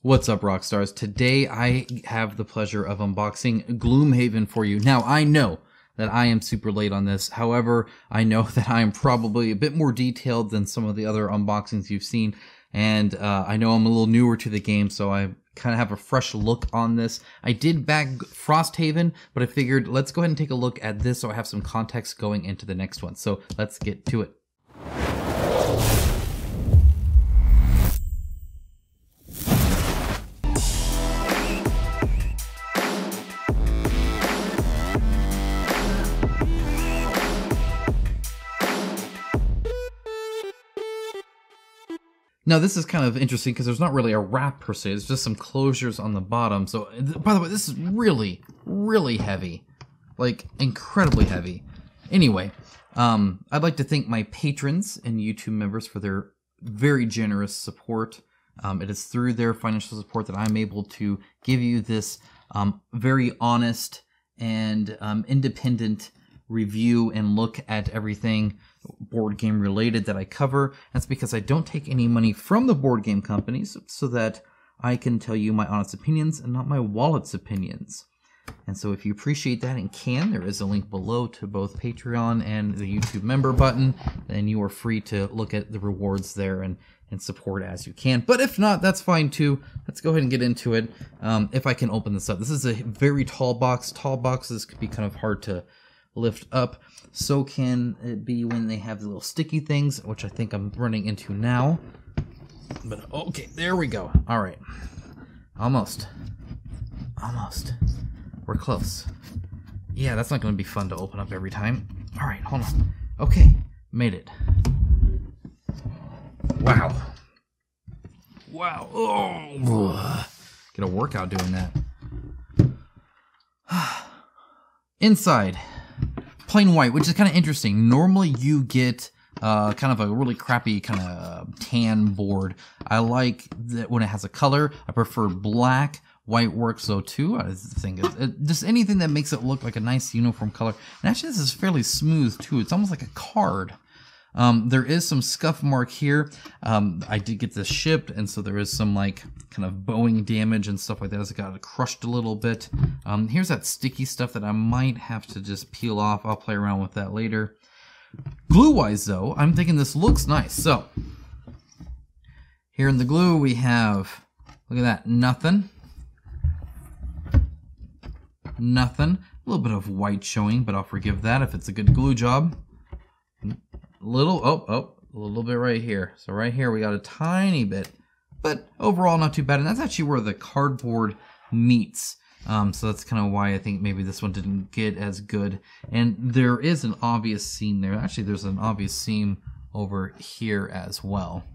What's up, Rockstars? Today I have the pleasure of unboxing Gloomhaven for you. Now, I know that I am super late on this. However, I know that I am probably a bit more detailed than some of the other unboxings you've seen. And I know I'm a little newer to the game, so I kind of have a fresh look on this. I did bag Frosthaven, but I figured let's go ahead and take a look at this so I have some context going into the next one. So let's get to it. Now, this is kind of interesting because there's not really a wrap per se. It's just some closures on the bottom. So, by the way, this is really, really heavy. Like, incredibly heavy. Anyway, I'd like to thank my patrons and YouTube members for their very generous support. It is through their financial support that I'm able to give you this very honest and independent review and look at everything board game related that I cover. That's because I don't take any money from the board game companies, so that I can tell you my honest opinions and not my wallet's opinions. And so if you appreciate that and can, there is a link below to both Patreon and the YouTube member button, and you are free to look at the rewards there and support as you can. But if not, that's fine too. Let's go ahead and get into it. If I can open this up. This is a very tall box. Tall boxes can be kind of hard to lift up. So can it be when they have the little sticky things, which I think I'm running into now. But okay, there we go. All right. Almost. We're close. Yeah, that's not going to be fun to open up every time. All right, hold on. Okay, made it. Wow. Oh, get a workout doing that. Inside, plain white, which is kind of interesting. Normally you get kind of a really crappy kind of tan board. I like that when it has a color. I prefer black. White works though too. I think just anything that makes it look like a nice uniform color. And actually this is fairly smooth too. It's almost like a card. There is some scuff mark here. I did get this shipped, and so there is some like kind of bowing damage and stuff like that as it got crushed a little bit. Here's that sticky stuff that I might have to just peel off. I'll play around with that later. Glue-wise though, I'm thinking this looks nice. So here in the glue we have, look at that, nothing. A little bit of white showing, but I'll forgive that if it's a good glue job. A little bit right here. So right here we got a tiny bit, but overall not too bad. And that's actually where the cardboard meets. So that's kind of why I think maybe this one didn't get as good. And there is an obvious seam there. Actually, there's an obvious seam over here as well.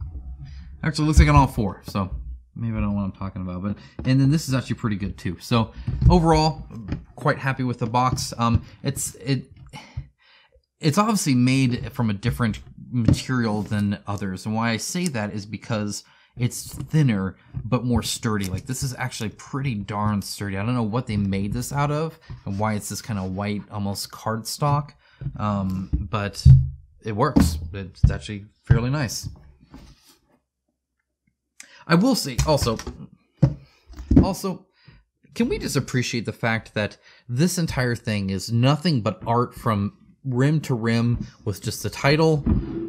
Actually, it looks like on all four. So maybe I don't know what I'm talking about, but and then this is actually pretty good too. So overall, quite happy with the box. It's obviously made from a different material than others, and why I say that is because it's thinner but more sturdy. Like this is actually pretty darn sturdy. I don't know what they made this out of and why it's this kind of white, almost cardstock, but it works. It's actually fairly nice. I will say also, can we just appreciate the fact that this entire thing is nothing but art from rim to rim with just the title,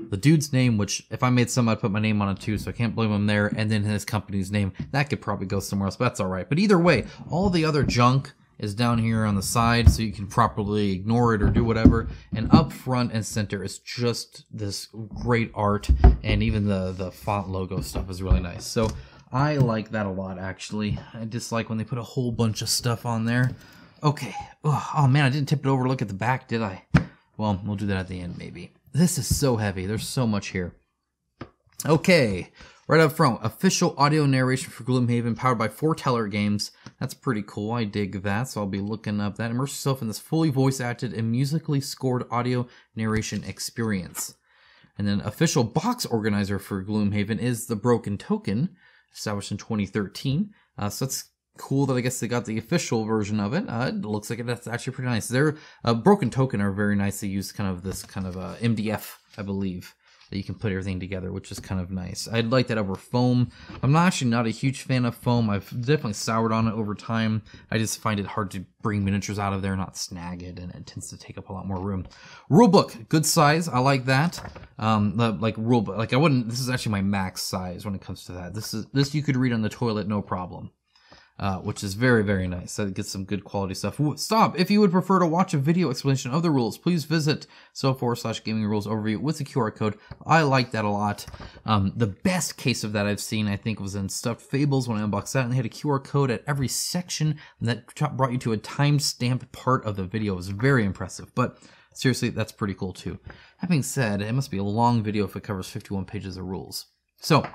the dude's name, which if I made some, I'd put my name on it too, so I can't blame him there, and then his company's name. That could probably go somewhere else, but that's all right. But either way, all the other junk is down here on the side, so you can properly ignore it or do whatever. And up front and center is just this great art, and even the font logo stuff is really nice. So I like that a lot, actually. I dislike when they put a whole bunch of stuff on there. Okay. Oh man, I didn't tip it over. Look at the back, did I? Well, we'll do that at the end, maybe. This is so heavy. There's so much here. Okay. Right up front, official audio narration for Gloomhaven, powered by Foreteller Games. That's pretty cool. I dig that, so I'll be looking up that. Immerse yourself in this fully voice-acted and musically scored audio narration experience. And then official box organizer for Gloomhaven is The Broken Token, established in 2013. So that's cool that I guess they got the official version of it. It looks like that's actually pretty nice. Their Broken Token are very nice. They use kind of this kind of MDF, I believe. that you can put everything together, which is kind of nice. I'd like that over foam. I'm actually not a huge fan of foam. I've definitely soured on it over time. I just find it hard to bring miniatures out of there, not snag it, and it tends to take up a lot more room. Rulebook, good size. I like that. Like rulebook, like I wouldn't. This is actually my max size when it comes to that. This you could read on the toilet, no problem. Which is very, very nice. That gets some good quality stuff. Stop! If you would prefer to watch a video explanation of the rules, please visit so/gaming rules overview with the QR code. I like that a lot. The best case of that I've seen, I think, was in Stuffed Fables when I unboxed that, and they had a QR code at every section that brought you to a time-stamped part of the video. It was very impressive, but seriously, that's pretty cool too. That being said, it must be a long video if it covers 51 pages of rules. So,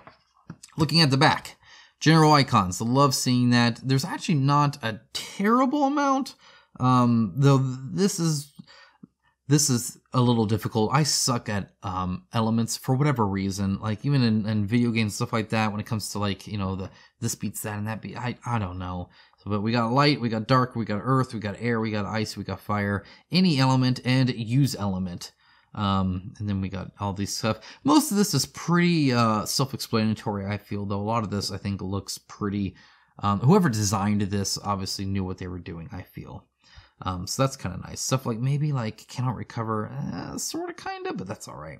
looking at the back. General icons, I love seeing that. There's actually not a terrible amount, though this is a little difficult. I suck at elements for whatever reason. Like even in video games, stuff like that, when it comes to like, you know, this beats that and that beat, I don't know. So, but we got light, we got dark, we got earth, we got air, we got ice, we got fire, any element and use element. And then we got all these stuff. Most of this is pretty self-explanatory, I feel, though a lot of this I think looks pretty whoever designed this obviously knew what they were doing, I feel. So that's kind of nice. Stuff like maybe like cannot recover, sort of kind of, but that's all right.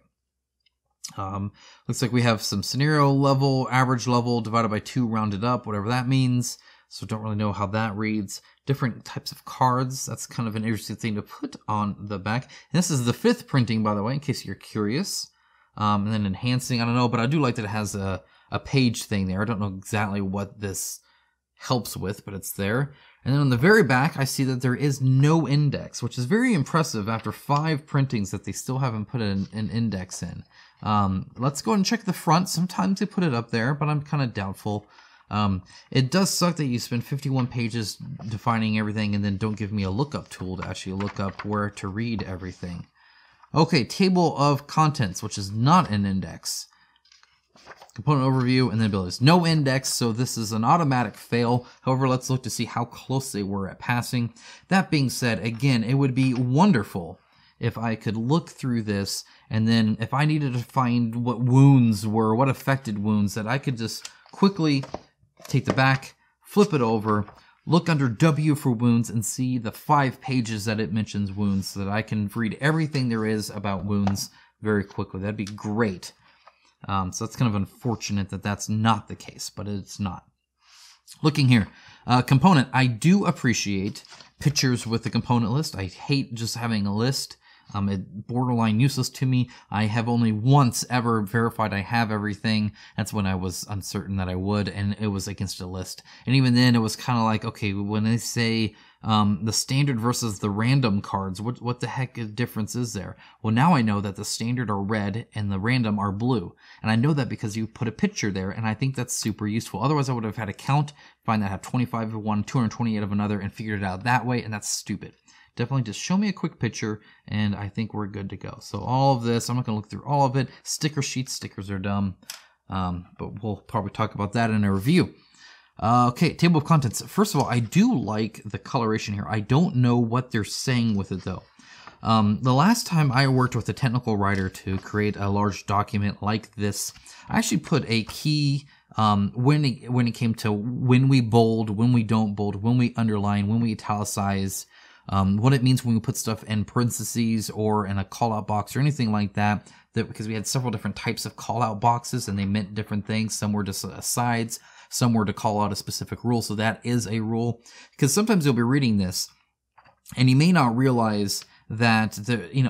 Looks like we have some scenario level, average level divided by 2 rounded up, whatever that means. So don't really know how that reads. Different types of cards. That's kind of an interesting thing to put on the back. And this is the 5th printing, by the way, in case you're curious. And then enhancing, I don't know, but I do like that it has a page thing there. I don't know exactly what this helps with, but it's there. And then on the very back, I see that there is no index, which is very impressive after 5 printings that they still haven't put an index in. Let's go ahead and check the front. Sometimes they put it up there, but I'm kind of doubtful. It does suck that you spend 51 pages defining everything and then don't give me a lookup tool to actually look up where to read everything. Okay, table of contents, which is not an index. Component overview and then abilities. No index, so this is an automatic fail. However, let's look to see how close they were at passing. That being said, again, it would be wonderful if I could look through this and then if I needed to find what wounds were, what affected wounds, that I could just quickly take the back, flip it over, look under W for wounds, and see the 5 pages that it mentions wounds so that I can read everything there is about wounds very quickly. That'd be great. So that's kind of unfortunate that that's not the case, but it's not. Looking here, component. I do appreciate pictures with the component list. I hate just having a list. It's borderline useless to me. I have only once ever verified I have everything. That's when I was uncertain that I would, and it was against a list. And even then, it was kind of like, okay, when they say the standard versus the random cards, what the heck difference is there? Well, now I know that the standard are red and the random are blue. And I know that because you put a picture there, and I think that's super useful. Otherwise, I would have had to count, find that I have 25 of one, 228 of another, and figured it out that way, and that's stupid. Definitely just show me a quick picture, and I think we're good to go. So all of this, I'm not going to look through all of it. Sticker sheets, stickers are dumb, but we'll probably talk about that in a review. Okay, table of contents. First of all, I do like the coloration here. I don't know what they're saying with it, though. The last time I worked with a technical writer to create a large document like this, I actually put a key when it came to when we bold, when we don't bold, when we underline, when we italicize, what it means when we put stuff in parentheses or in a call-out box or anything like that, because we had several different types of call-out boxes and they meant different things. Some were just asides, some were to call out a specific rule, so that is a rule. Because sometimes you'll be reading this and you may not realize that,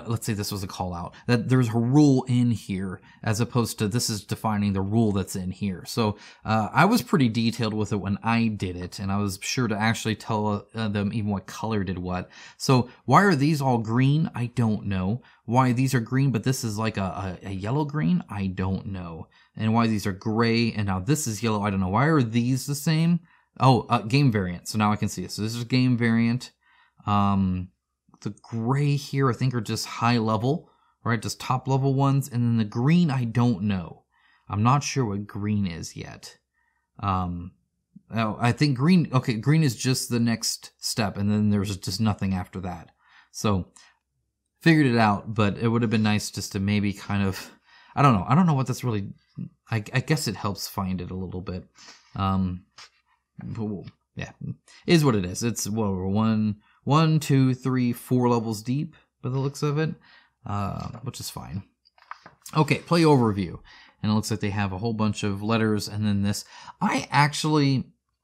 let's say this was a call out, that there's a rule in here as opposed to this is defining the rule that's in here. So I was pretty detailed with it when I did it, and I was sure to actually tell them even what color did what. So why are these all green? I don't know. Why these are green, but this is like a yellow green? I don't know. And why these are gray, and now this is yellow? I don't know. Why are these the same? Oh, game variant. So now I can see it. So this is game variant. The gray here, I think, are just high level, right? Just top level ones. And then the green, I don't know. I'm not sure what green is yet. I think green, okay, green is just the next step. And then there's just nothing after that. So figured it out, but it would have been nice just to maybe kind of, I don't know. I don't know what that's really... I guess it helps find it a little bit. Yeah, is what it is. It's what, we're 1, 2, 3, 4 levels deep by the looks of it, which is fine. Okay, play overview. And it looks like they have a whole bunch of letters and then this. I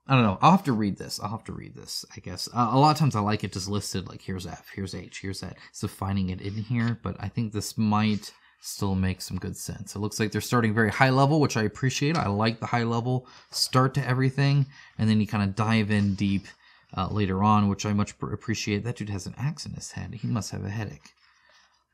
don't know. I'll have to read this. I guess. A lot of times I like it just listed, like here's F, here's H, here's that. So finding it in here, but I think this might still make some good sense. It looks like they're starting very high level, which I appreciate. I like the high level start to everything, and then you kind of dive in deep later on, which I much appreciate. That dude has an axe in his head. He must have a headache.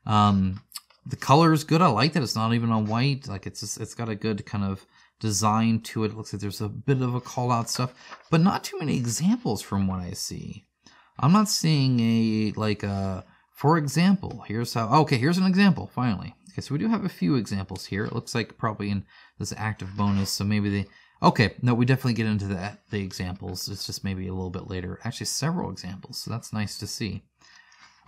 The color is good. I like that it's not even on white. Like it's got a good kind of design to it. It looks like there's a bit of a call out stuff, but not too many examples from what I see. I'm not seeing for example, here's how, okay, here's an example, finally. Okay, so we do have a few examples here. It looks like probably in this active bonus, so maybe they, okay, no, we definitely get into the examples. It's just maybe a little bit later. Actually, several examples, so that's nice to see.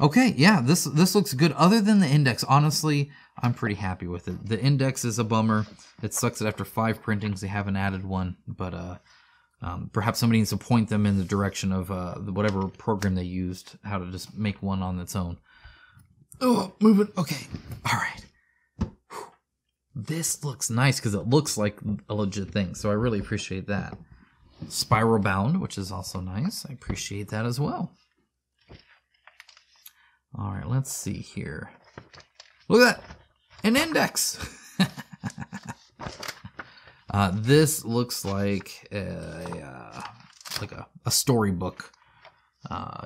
Okay, yeah, this looks good. Other than the index, honestly, I'm pretty happy with it. The index is a bummer. It sucks that after 5 printings they haven't added one, but perhaps somebody needs to point them in the direction of whatever program they used, how to just make one on its own. Oh, moving. Okay, all right. Whew. This looks nice because it looks like a legit thing, so I really appreciate that. Spiral bound, which is also nice. I appreciate that as well. All right, let's see here. Look at that, an index. This looks like a storybook.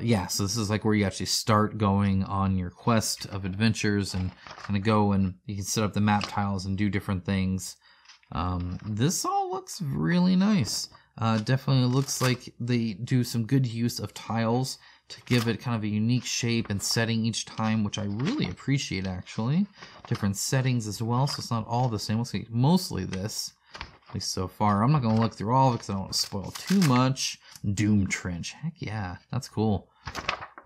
Yeah, so this is like where you actually start going on your quest of adventures and kind of go and you can set up the map tiles and do different things. This all looks really nice. Definitely looks like they do some good use of tiles to give it kind of a unique shape and setting each time, which I really appreciate, actually. Different settings as well, so it's not all the same. Looks like mostly this, at least so far. I'm not going to look through all of it because I don't want to spoil too much. Doom Trench. Heck yeah, that's cool.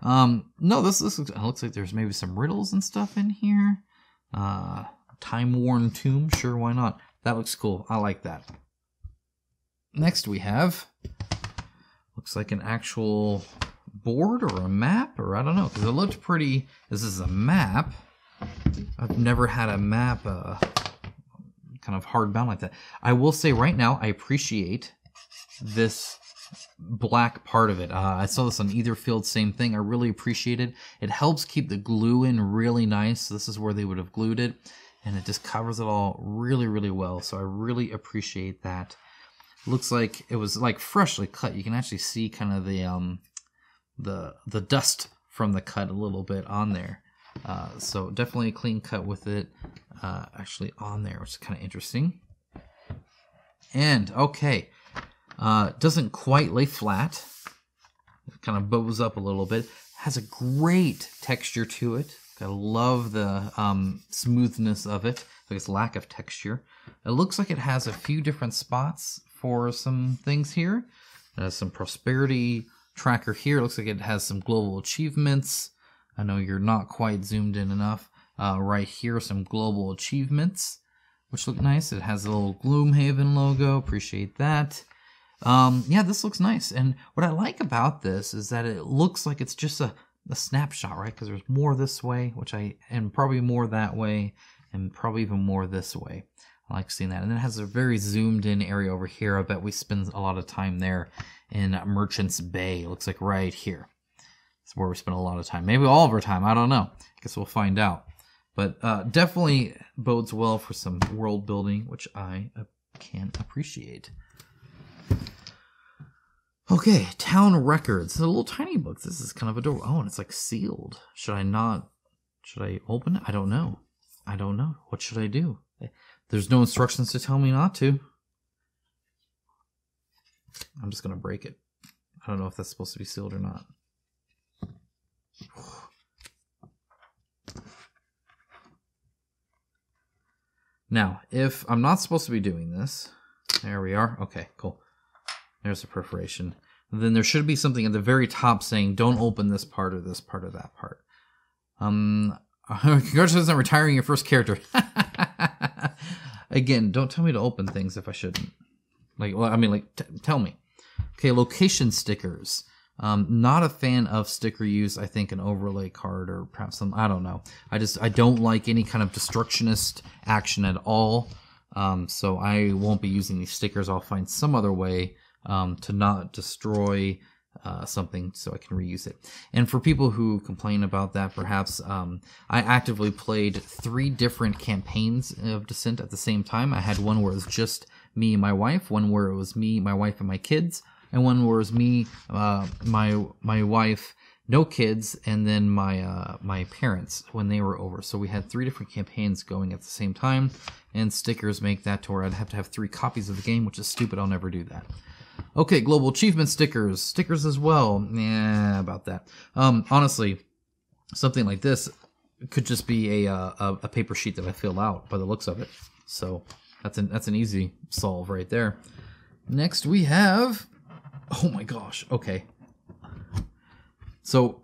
No, this looks like there's maybe some riddles and stuff in here. Time-worn tomb, sure, why not? That looks cool. I like that. Next we have, looks like an actual board or a map, or I don't know, because it looked pretty. This is a map. I've never had a map kind of hardbound like that. I will say right now, I appreciate this black part of it. I saw this on either field, same thing. I really appreciate it. It helps keep the glue in really nice. This is where they would have glued it, and it just covers it all really, really well. So I really appreciate that. Looks like it was like freshly cut. You can actually see kind of the dust from the cut a little bit on there. So definitely a clean cut with it actually on there, which is kind of interesting. And okay, doesn't quite lay flat. It kind of bows up a little bit. Has a great texture to it. I love the smoothness of it. Like its lack of texture. It looks like it has a few different spots for some things here. It has some prosperity tracker here. It looks like it has some global achievements. I know you're not quite zoomed in enough. Right here, some global achievements, which look nice. It has a little Gloomhaven logo. Appreciate that. Yeah, this looks nice. And what I like about this is that it looks like it's just a snapshot, right? Because there's more this way, and probably more that way, and probably even more this way. I like seeing that. And then it has a very zoomed in area over here. I bet we spend a lot of time there in Merchant's Bay. It looks like right here. It's where we spend a lot of time. Maybe all of our time. I don't know. I guess we'll find out. But definitely bodes well for some world building, which I can appreciate. Okay, Town Records. It's a little tiny book. This is kind of adorable. Oh, and it's like sealed. Should I open it? I don't know. What should I do? There's no instructions to tell me not to. I'm just going to break it. I don't know if that's supposed to be sealed or not. Now, if I'm not supposed to be doing this, there we are. Okay, cool. There's a perforation. And then there should be something at the very top saying, don't open this part or this part or that part. Congratulations on retiring your first character. Again, don't tell me to open things if I shouldn't. Like, well, I mean, like, tell me. Okay, location stickers. Not a fan of sticker use. I think an overlay card or perhaps some, I don't know. I don't like any kind of destructionist action at all. So I won't be using these stickers. I'll find some other way to not destroy something so I can reuse it. And for people who complain about that, perhaps, I actively played 3 different campaigns of Descent at the same time. I had one where it was just me and my wife, one where it was me, my wife, and my kids, and one where it was me, my wife, no kids, and then my parents when they were over. So we had 3 different campaigns going at the same time, and stickers make that to where I'd have to have 3 copies of the game, which is stupid. I'll never do that. Okay, global achievement stickers. Stickers as well. Yeah, about that. Honestly, something like this could just be a paper sheet that I fill out by the looks of it. So that's an easy solve right there. Next we have, oh my gosh, okay. So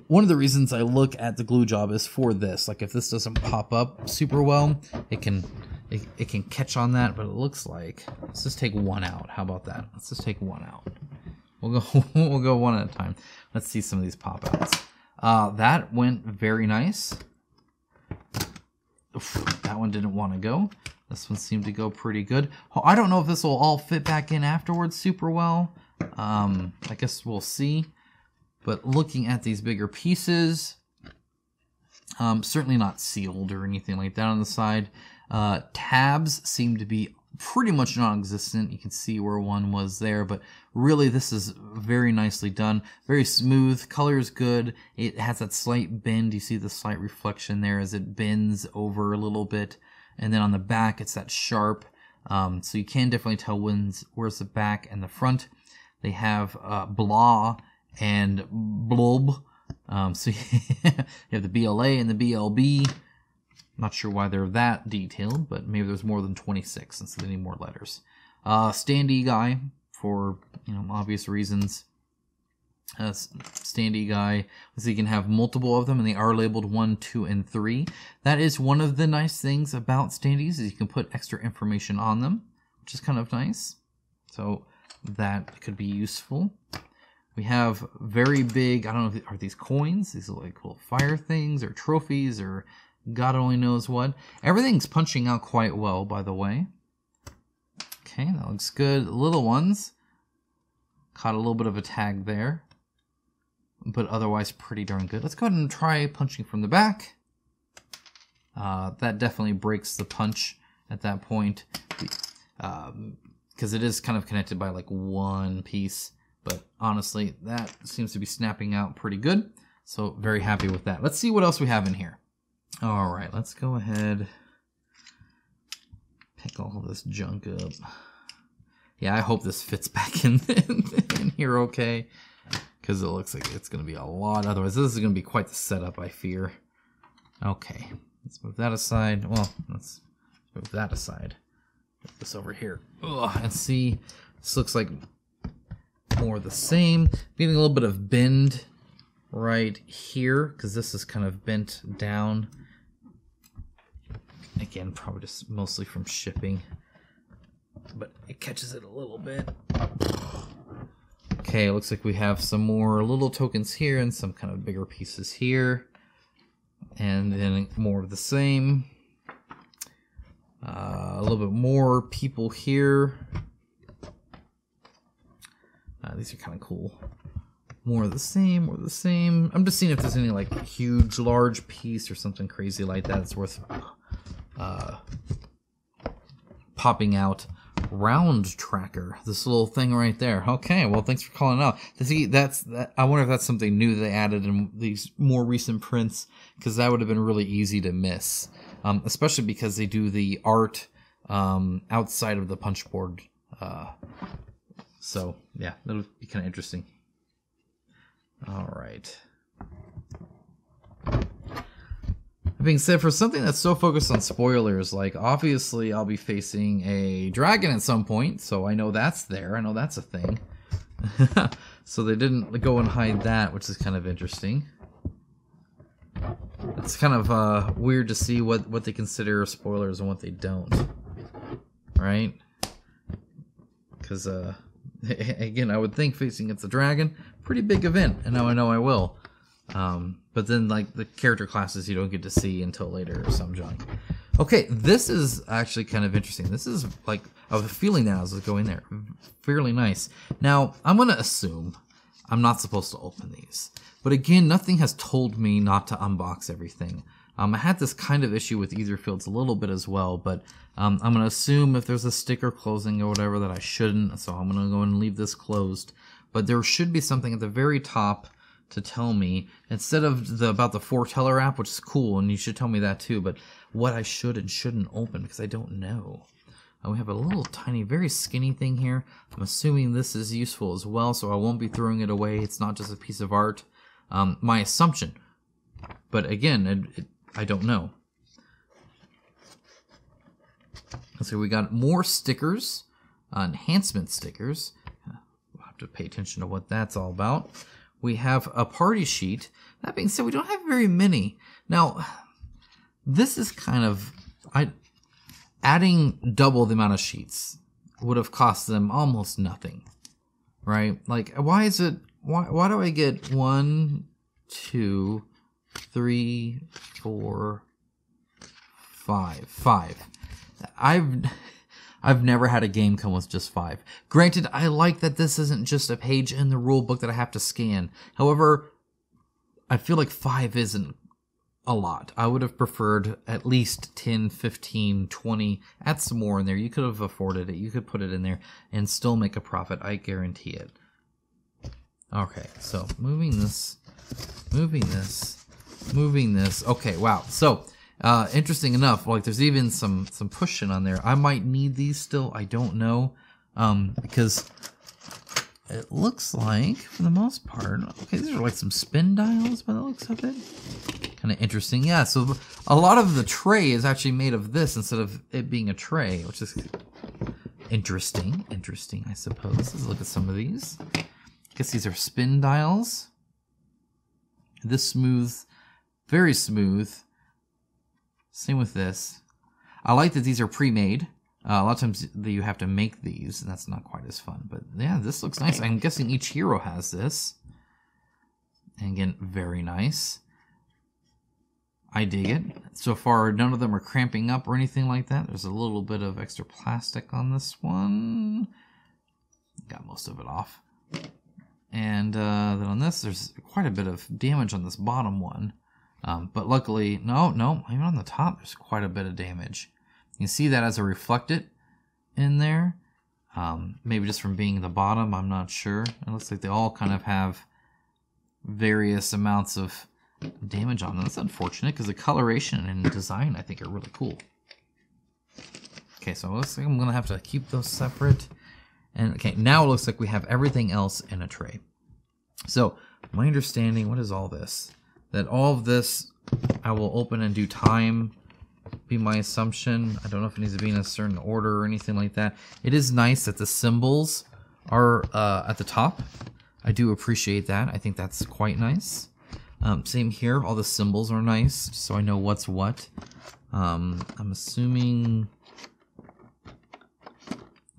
one of the reasons I look at the glue job is for this. Like if this doesn't pop up super well, it can catch on that, but it looks like, let's just take one out. How about that? Let's just take one out. We'll go one at a time. Let's see some of these pop outs. That went very nice. Oof, that one didn't want to go. This one seemed to go pretty good. I don't know if this will all fit back in afterwards super well. I guess we'll see. But looking at these bigger pieces, certainly not sealed or anything like that on the side. Tabs seem to be pretty much non-existent. You can see where one was there, but really this is very nicely done. Very smooth, color is good. It has that slight bend. You see the slight reflection there as it bends over a little bit. And then on the back, it's that sharp. So you can definitely tell where's the back and the front. They have blah and blob. So you have the BLA and the BLB. Not sure why they're that detailed, but maybe there's more than 26 since they need more letters. Standy guy for obvious reasons. Standy guy, so you can have multiple of them, and they are labeled 1, 2, and 3. That is one of the nice things about standees, is you can put extra information on them, which is kind of nice. So that could be useful. We have very big, I don't know, are these coins? These are like cool fire things or trophies or God only knows what. Everything's punching out quite well, by the way. Okay, that looks good. Little ones. Caught a little bit of a tag there. But otherwise pretty darn good. Let's go ahead and try punching from the back. That definitely breaks the punch at that point. Because it is kind of connected by like one piece. But honestly, that seems to be snapping out pretty good. So very happy with that. Let's see what else we have in here. All right, let's go ahead. Pick all this junk up. Yeah, I hope this fits back in here okay. Because it looks like it's going to be a lot. Otherwise, this is going to be quite the setup, I fear. Okay, let's move that aside. Well, let's move that aside. Put this over here. Ugh, and see, this looks like more of the same. Getting a little bit of bend right here, because this is kind of bent down. Again, probably just mostly from shipping. But it catches it a little bit. Okay, it looks like we have some more little tokens here and some kind of bigger pieces here. And then more of the same. A little bit more people here. These are kind of cool. More of the same, more of the same. I'm just seeing if there's any like huge, large piece or something crazy like that that's worth popping out. Round tracker, this little thing right there. Okay, well, thanks for calling out. See, I wonder if that's something new they added in these more recent prints, because that would have been really easy to miss, especially because they do the art outside of the punch board. So yeah, that would be kind of interesting. All right. That being said, for something that's so focused on spoilers, like obviously I'll be facing a dragon at some point, so I know that's there. I know that's a thing. So they didn't go and hide that, which is kind of interesting. It's kind of weird to see what they consider spoilers and what they don't, right? Because again, I would think facing against a dragon, pretty big event, and now I know I will. But then like the character classes you don't get to see until later or some junk. Okay, this is actually kind of interesting. This is like, I was feeling that as I was going there. Fairly nice. Now, I'm going to assume I'm not supposed to open these. But again, nothing has told me not to unbox everything. I had this kind of issue with Etherfields a little bit as well, but I'm going to assume if there's a sticker closing or whatever that I shouldn't, so I'm going to go and leave this closed. But there should be something at the very top to tell me, instead of about the foreteller app, which is cool, and you should tell me that too, but what I should and shouldn't open, because I don't know. We have a little tiny, very skinny thing here. I'm assuming this is useful as well, so I won't be throwing it away. It's not just a piece of art. My assumption. But again, I don't know. So we got more stickers, enhancement stickers. We'll have to pay attention to what that's all about. We have a party sheet. That being said, we don't have very many. Now, this is kind of... adding double the amount of sheets would have cost them almost nothing, right? Like, why is it... Why do I get 1, 2, 3, 4, 5? 5. I've never had a game come with just 5. Granted, I like that this isn't just a page in the rule book that I have to scan. However, I feel like 5 isn't a lot. I would have preferred at least 10, 15, 20. Add some more in there. You could have afforded it. You could put it in there and still make a profit. I guarantee it. Okay, so moving this. Okay, wow. So, interesting enough, like there's even some pushing on there. I might need these still. I don't know. Because it looks like, for the most part, okay, these are like some spin dials by the looks of it. Kind of interesting. Yeah, so a lot of the tray is actually made of this instead of it being a tray, which is interesting. Interesting, I suppose. Let's look at some of these. I guess these are spin dials. This smooth, very smooth. Same with this. I like that these are pre-made. A lot of times you have to make these, and that's not quite as fun. But yeah, this looks nice. I'm guessing each hero has this. And again, very nice. I dig it. So far, none of them are cramping up or anything like that. There's a little bit of extra plastic on this one. Got most of it off. And then on this, there's quite a bit of damage on this bottom one. But luckily, no, even on the top, there's quite a bit of damage. You can see that as a reflected in there. Maybe just from being the bottom, I'm not sure. It looks like they all kind of have various amounts of damage on them. That's unfortunate because the coloration and design I think are really cool. Okay, so it looks like I'm gonna have to keep those separate. And okay, now it looks like we have everything else in a tray. So my understanding, what is all this? That all of this I will open in due time, be my assumption. I don't know if it needs to be in a certain order or anything like that. It is nice that the symbols are at the top. I do appreciate that. I think that's quite nice. Same here, all the symbols are nice, so I know what's what. I'm assuming,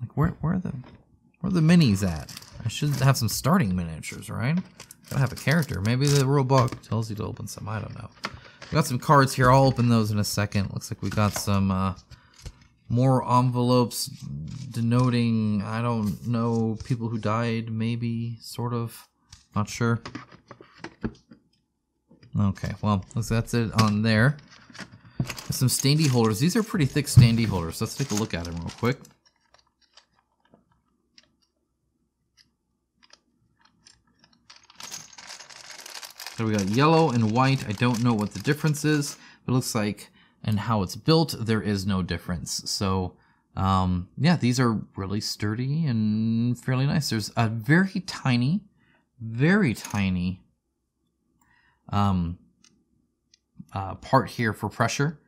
like, where are the minis at? I should have some starting miniatures, right? Gotta have a character. Maybe the rule book tells you to open some. I don't know. We got some cards here. I'll open those in a second. Looks like we got some more envelopes denoting, I don't know, people who died, maybe, sort of. Not sure. Okay, well, that's it on there. Some Standy Holders. These are pretty thick Standy Holders. Let's take a look at them real quick. So we got yellow and white. I don't know what the difference is, but it looks like, and how it's built, there is no difference. So, yeah, these are really sturdy and fairly nice. There's a very tiny part here for pressure,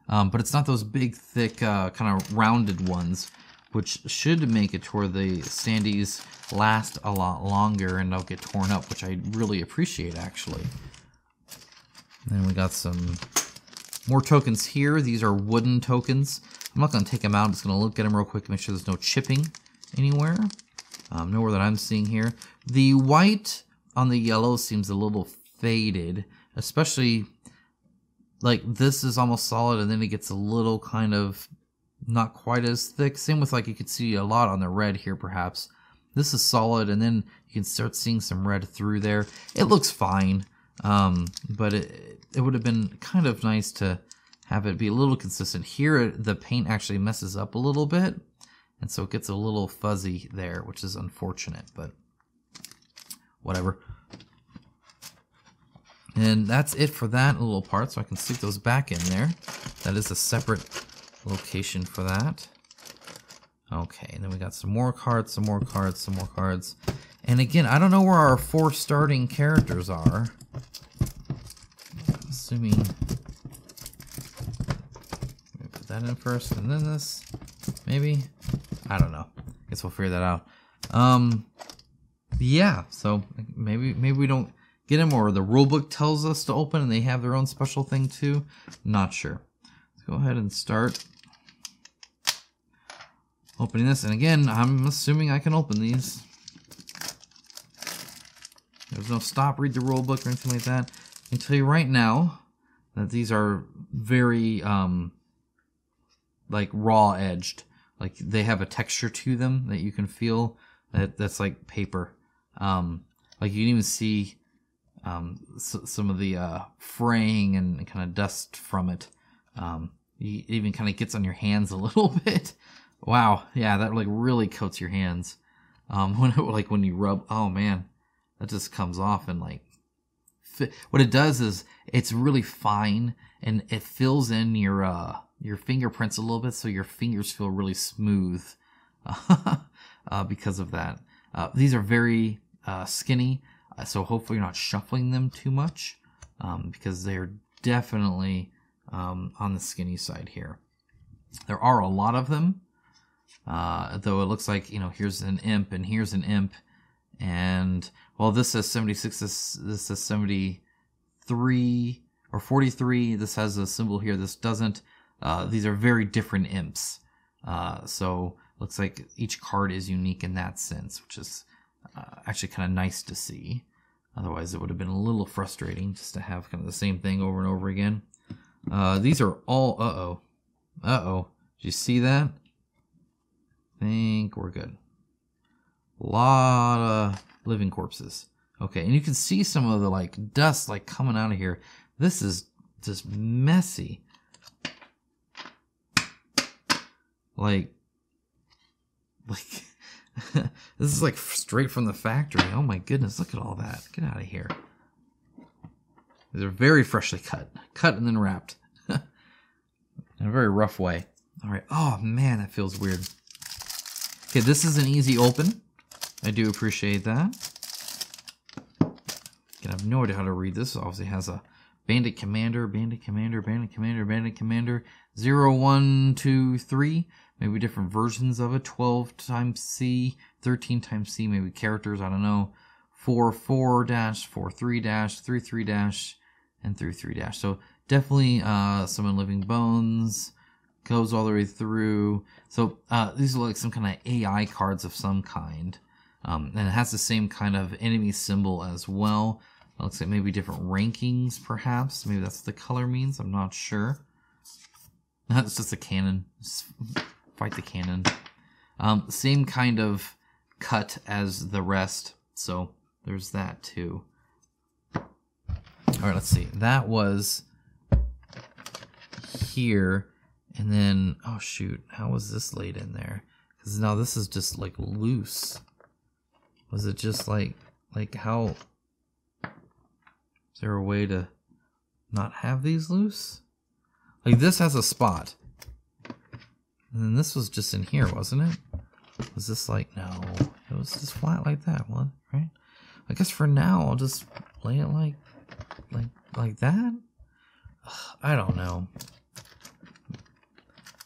but it's not those big, thick, kind of rounded ones, which should make it to where the standees last a lot longer and don't get torn up, which I really appreciate, actually. Then we got some more tokens here. These are wooden tokens. I'm not going to take them out. I'm just going to look at them real quick and make sure there's no chipping anywhere. Nowhere that I'm seeing here. The white on the yellow seems a little faded, especially like this is almost solid and then it gets a little kind of not quite as thick. Same with like you could see a lot on the red here perhaps. This is solid and then you can start seeing some red through there. It looks fine, but it would have been kind of nice to have it be a little consistent. Here the paint actually messes up a little bit and so it gets a little fuzzy there, which is unfortunate, but whatever. And that's it for that little part, so I can stick those back in there. That is a separate location for that. Okay, and then we got some more cards, some more cards, some more cards. And again, I don't know where our 4 starting characters are. Assuming... put that in first, and then this. Maybe? I don't know. Guess we'll figure that out. Yeah, so maybe we don't get them, or the rulebook tells us to open and they have their own special thing too. Not sure. Let's go ahead and start opening this. And again, I'm assuming I can open these. There's no stop, read the rulebook or anything like that. I can tell you right now that these are very like raw edged. Like they have a texture to them that you can feel that's like paper. Like you can even see some of the fraying and kind of dust from it. It even kind of gets on your hands a little bit. Wow, yeah, that like really coats your hands. When you rub, oh man, that just comes off and like. What it does is it's really fine and it fills in your fingerprints a little bit, so your fingers feel really smooth because of that. These are very skinny, so hopefully you're not shuffling them too much because they're definitely on the skinny side here. There are a lot of them, though it looks like, you know, here's an imp and here's an imp, and well, this says 76, this says 73 or 43. This has a symbol here. This doesn't. These are very different imps, so looks like each card is unique in that sense, which is actually kind of nice to see. Otherwise, it would have been a little frustrating just to have kind of the same thing over and over again. These are all... Uh-oh. Did you see that? I think we're good. A lot of living corpses. Okay, and you can see some of the like dust like coming out of here. This is just messy. Like this is like straight from the factory. Oh my goodness, look at all that. Get out of here. These are very freshly cut and then wrapped in a very rough way. All right. Oh man, that feels weird. Okay, this is an easy open. I do appreciate that. Again, I have no idea how to read this. It obviously has a Bandit Commander, Bandit Commander, Bandit Commander, Bandit Commander, 0, 1, 2, 3. Maybe different versions of it. 12 times C, 13 times C, maybe characters, I don't know. 4, 4 dash, 4, 3 dash, 3, 3 dash, and 3, 3 dash. So definitely Summon Living Bones. Goes all the way through. So these are like some kind of AI cards of some kind. And it has the same kind of enemy symbol as well. It looks like maybe different rankings, perhaps. Maybe that's what the color means. I'm not sure. It's just a cannon. Just fight the cannon. Same kind of cut as the rest. So there's that too. Alright, let's see. That was here. And then, oh shoot, how was this laid in there? Because now this is just like loose. Was it just like how... Is there a way to not have these loose? Like this has a spot. And then this was just in here, wasn't it? Was this like, no, it was just flat like that one, right? I guess for now, I'll just lay it like that? Ugh, I don't know.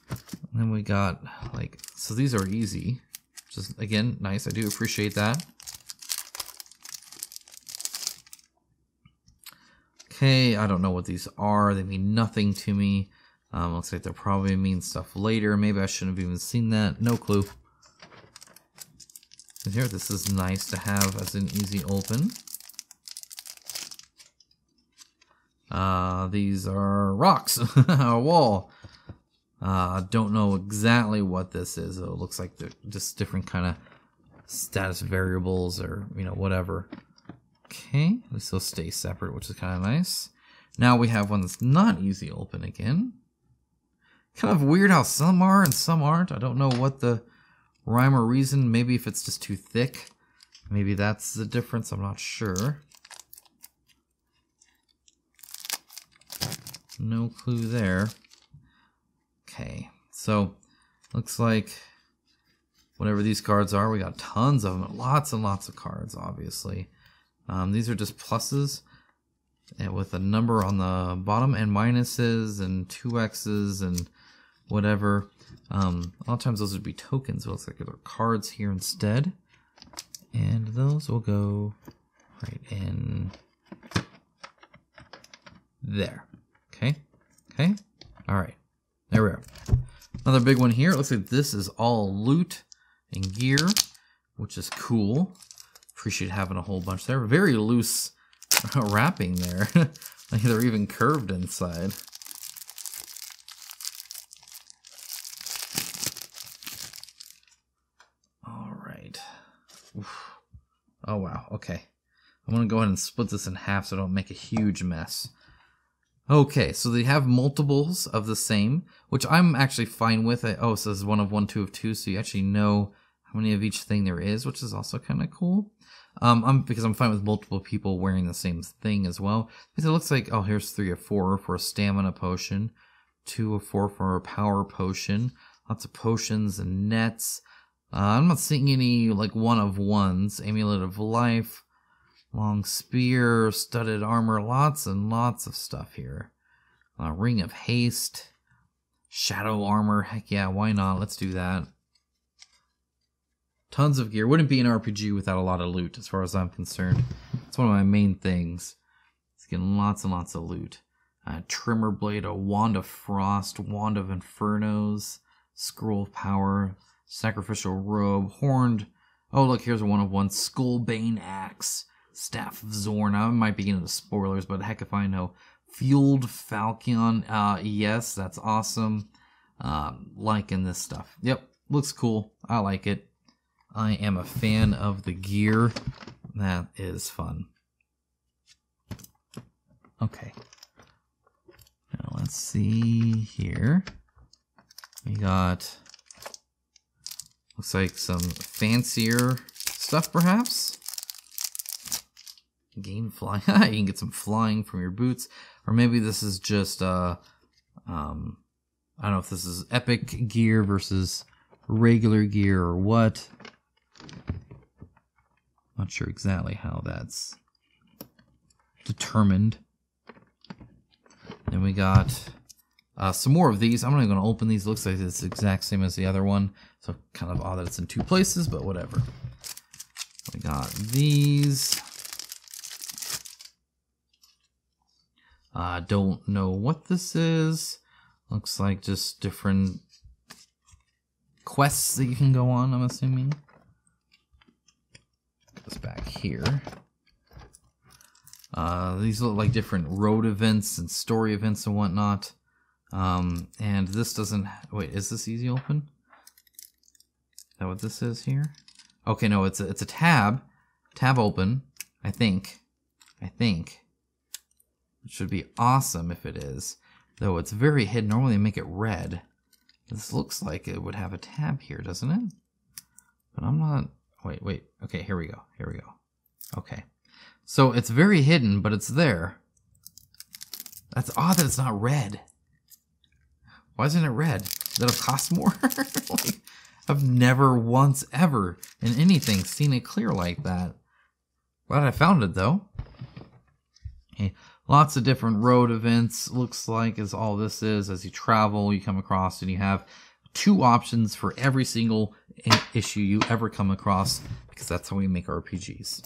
And then we got like, so these are easy. Just again, nice. I do appreciate that. Okay, I don't know what these are. They mean nothing to me. Looks like they'll probably mean stuff later. Maybe I shouldn't have even seen that. No clue. And here, this is nice to have as an easy open. These are rocks. A wall. Don't know exactly what this is. It looks like they're just different kind of status variables or, you know, whatever. Okay, they still stay separate, which is kind of nice. Now we have one that's not easy open again. Kind of weird how some are and some aren't. I don't know what the rhyme or reason. Maybe if it's just too thick. Maybe that's the difference. I'm not sure. No clue there. Okay, so looks like whatever these cards are, we got tons of them. Lots and lots of cards, obviously. These are just pluses and with a number on the bottom and minuses and 2X's and whatever. A lot of times those would be tokens. It looks like there are cards here instead. And those will go right in there. Okay. Okay. All right. There we are. Another big one here. It looks like this is all loot and gear, which is cool. Appreciate having a whole bunch there. Very loose wrapping there. Like they're even curved inside. All right. Oof. Oh, wow. Okay. I'm going to go ahead and split this in half so I don't make a huge mess. Okay, so they have multiples of the same, which I'm actually fine with. Oh, it says 1 of 1, 2 of 2, so you actually know how many of each thing there is, which is also kind of cool. Because I'm fine with multiple people wearing the same thing as well. Because it looks like, oh, here's 3 of 4 for a stamina potion, 2 of 4 for a power potion, lots of potions and nets. I'm not seeing any like 1 of 1s, amulet of life, long spear, studded armor, lots and lots of stuff here. Ring of haste, shadow armor, heck yeah, why not? Let's do that. Tons of gear. Wouldn't be an RPG without a lot of loot, as far as I'm concerned. It's one of my main things. It's getting lots and lots of loot. Trimmer blade, a wand of frost, wand of infernos, scroll of power, sacrificial robe, horned. Oh, look, here's a 1 of 1. Skullbane axe, staff of Zorn. I might be getting into spoilers, but heck if I know. Fueled falcon. Yes, that's awesome. Liking this stuff. Yep, looks cool. I like it. I am a fan of the gear. That is fun. Okay. Now let's see here. We got, looks like some fancier stuff perhaps. Gain flying. You can get some flying from your boots. Or maybe this is just, I don't know if this is epic gear versus regular gear or what. Not sure exactly how that's determined. Then we got some more of these. I'm not going to open these. Looks like it's the exact same as the other one. So kind of odd that it's in 2 places, but whatever. We got these. Don't know what this is. Looks like just different quests that you can go on, I'm assuming. Goes back here. These look like different road events and story events and whatnot. And this doesn't... Wait, is this easy open? Is that what this is here? Okay, no, it's a tab. Tab open, I think. It should be awesome if it is. Though it's very hidden. Normally they make it red. This looks like it would have a tab here, doesn't it? But I'm not... Wait. Okay, here we go. Okay. So it's very hidden, but it's there. That's odd that it's not red. Why isn't it red? That'll cost more? Like, I've never once ever in anything seen it clear like that. Glad I found it though. Okay. Lots of different road events, looks like, is all this is. As you travel, you come across, and you have 2 options for every single issue you ever come across, because that's how we make RPGs.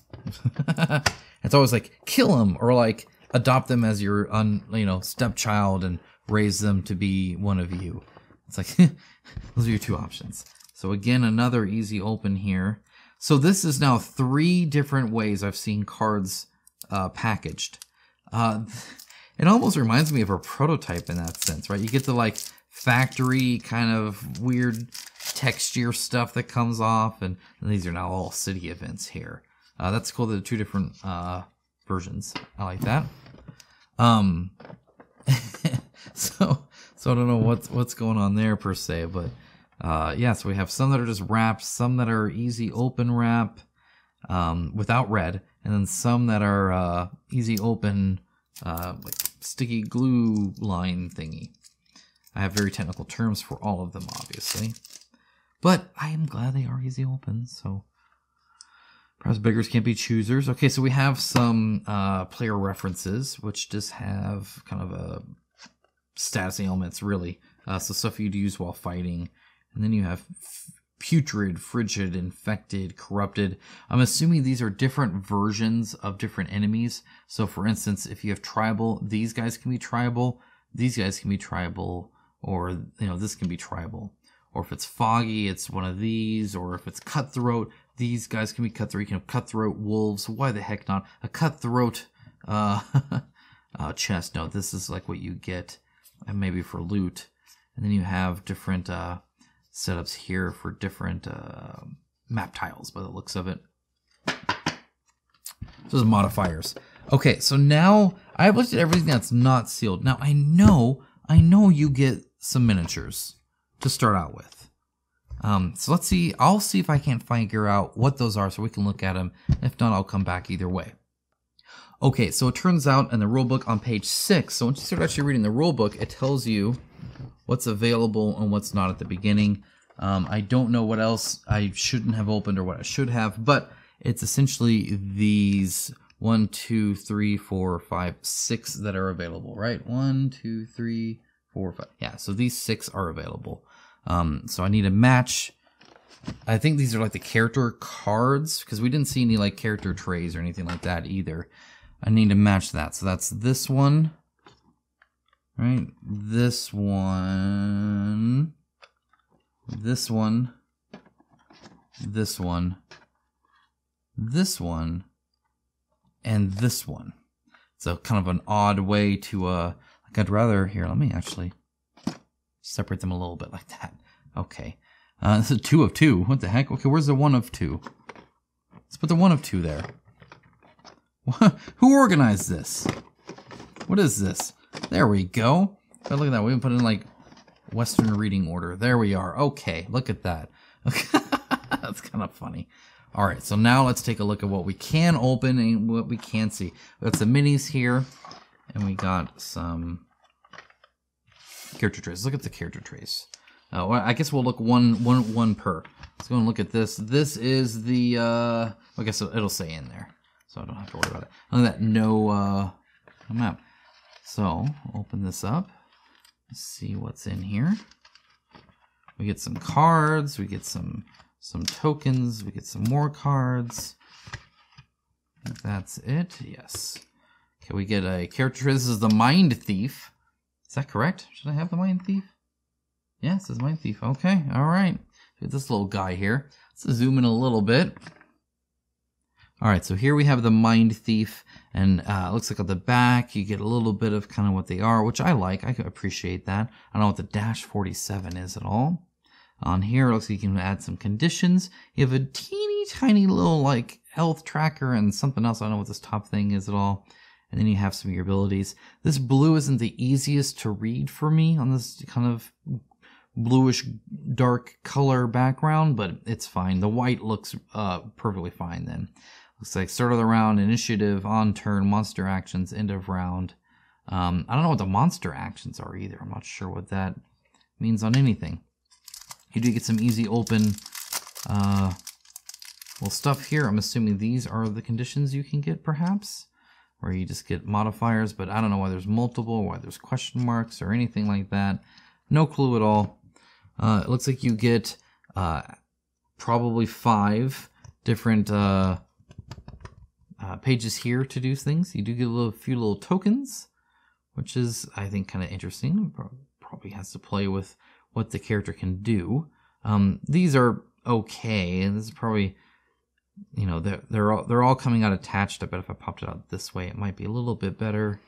It's always like, kill him, or like, adopt them as your stepchild and raise them to be one of you. It's like those are your two options. So again, another easy open here. So this is now 3 different ways I've seen cards packaged. It almost reminds me of a prototype in that sense, right? You get the like factory kind of weird texture stuff that comes off, and these are now all city events here. That's cool. The 2 different versions. I like that. So I don't know what's going on there per se, but yeah. So we have some that are just wrapped, some that are easy open wrap without red, and then some that are easy open like sticky glue line thingy. I have very technical terms for all of them, obviously, but I am glad they are easy open. So perhaps beggars can't be choosers. Okay, so we have some player references, which just have kind of a status ailments, really. So stuff you'd use while fighting. And then you have putrid, frigid, infected, corrupted. I'm assuming these are different versions of different enemies. So for instance, if you have tribal, these guys can be tribal, these guys can be tribal, or this can be tribal. Or if it's foggy, it's one of these, or if it's cutthroat, these guys can be cutthroat. You can have cutthroat wolves. Why the heck not? A cutthroat chest. No, this is like what you get maybe for loot. And then you have different setups here for different map tiles by the looks of it. So those modifiers. Okay, so now I've looked at everything that's not sealed. Now I know you get some miniatures to start out with. So let's see. I'll see if I can't figure out what those are so we can look at them. If not, I'll come back either way. Okay, so it turns out in the rulebook on page 6, so once you start actually reading the rulebook, it tells you what's available and what's not at the beginning. I don't know what else I shouldn't have opened or what I should have, but it's essentially these 1, 2, 3, 4, 5, 6 that are available, right? 1, 2, 3, 4, 5. Yeah, so these 6 are available. So I need a match. I think these are like the character cards, because we didn't see any like character trays or anything like that either. I need to match that. So that's this one, right? This one, this one, this one, this one, and this one. So kind of an odd way to, like I'd rather, here, let me actually separate them a little bit like that. Okay. This is 2 of 2. What the heck? Okay, where's the 1 of 2? Let's put the 1 of 2 there. Who organized this? What is this? There we go. Oh, look at that. We even put in like Western reading order. There we are. Okay, look at that. Okay. That's kind of funny. All right, so now let's take a look at what we can open and what we can see. We got some minis here, and we got some character trays. Look at the character trays. Well, I guess we'll look one per. Let's go and look at this. This is the, I guess it'll say in there, so I don't have to worry about it. Look at that, no map. So, open this up. Let's see what's in here. We get some cards, we get some tokens, we get some more cards. That's it, yes. Okay, we get a character. This is the Mind Thief. Is that correct? Should I have the Mind Thief? Yeah, it says Mind Thief. Okay, all right. Get this little guy here. Let's zoom in a little bit. All right, so here we have the Mind Thief, and it looks like on the back you get a little bit of kind of what they are, which I like. I appreciate that. I don't know what the Dash 47 is at all. On here, it looks like you can add some conditions. You have a teeny tiny little like health tracker and something else. I don't know what this top thing is at all. And then you have some of your abilities. This blue isn't the easiest to read for me on this kind of bluish dark color background, but it's fine. The white looks perfectly fine then. Looks like start of the round, initiative, on turn, monster actions, end of round. I don't know what the monster actions are either. I'm not sure what that means on anything. You do get some easy open stuff here. I'm assuming these are the conditions you can get, perhaps, where you just get modifiers, but I don't know why there's multiple, why there's question marks or anything like that. No clue at all. It looks like you get probably 5 different pages here to do things. You do get a few little tokens, which is, I think, kind of interesting. Probably has to play with what the character can do. These are okay, and this is probably, you know, they're all coming out attached. I bet if I popped it out this way, it might be a little bit better.